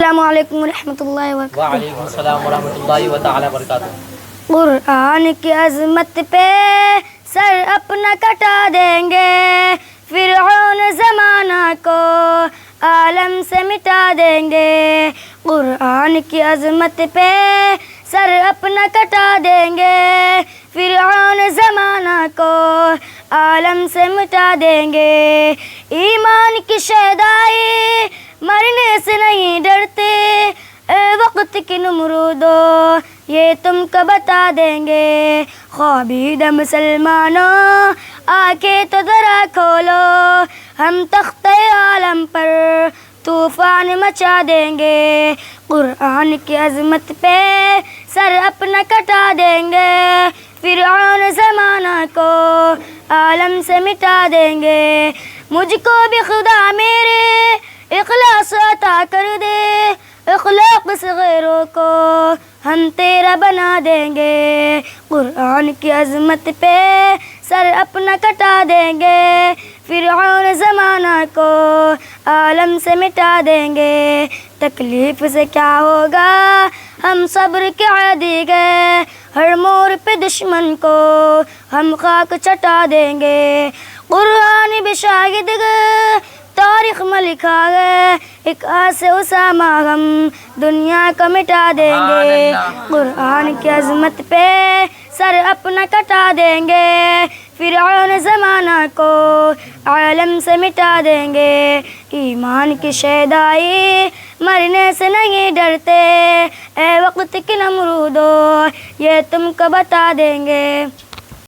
السلام علیکم ورحمۃ اللہ وبرکاتہ. وعلیکم السلام ورحمۃ اللہ تعالی وبرکاتہ. قرآن کی عظمت پہ سر اپنا کٹا دیں گے, فرعون زمانہ کو عالم سے مٹا دیں گے. قرآن کی عظمت پہ سر اپنا کٹا دیں گے, فرعون زمانہ کو عالم سے مٹا دیں گے. ایمان کی شہدائی مرنے سے نہیں ڈرتے, اے وقت کی نمرودو یہ تم کو بتا دیں گے. خوابیدہ مسلمانوں آنکھیں تو ذرا کھولو, ہم تخت عالم پر طوفان مچا دیں گے. قرآن کی عظمت پہ سر اپنا کٹا دیں گے, فرعون زمانہ کو عالم سے مٹا دیں گے. مجھ کو بھی خدا میرے اخلاص عطا کر دے, اخلاق سے غیروں کو ہم تیرا بنا دیں گے. قرآن کی عظمت پہ سر اپنا کٹا دیں گے, فرعون زمانہ کو عالم سے مٹا دیں گے. تکلیف سے کیا ہوگا ہم صبر کے عادی گئے, ہر موڑ پہ دشمن کو ہم خاک چٹا دیں گے. قرآن بھی شاہد گئے, تاریخ میں لکھا گئے, ایک آس اسامہ ہم دنیا کو مٹا دیں گے. قرآن کی عظمت پہ سر اپنا کٹا دیں گے, فرعون زمانہ کو عالم سے مٹا دیں گے. ایمان کی شہدائی مرنے سے نہیں ڈرتے, اے وقت کی نمرودو یہ تم کو بتا دیں گے.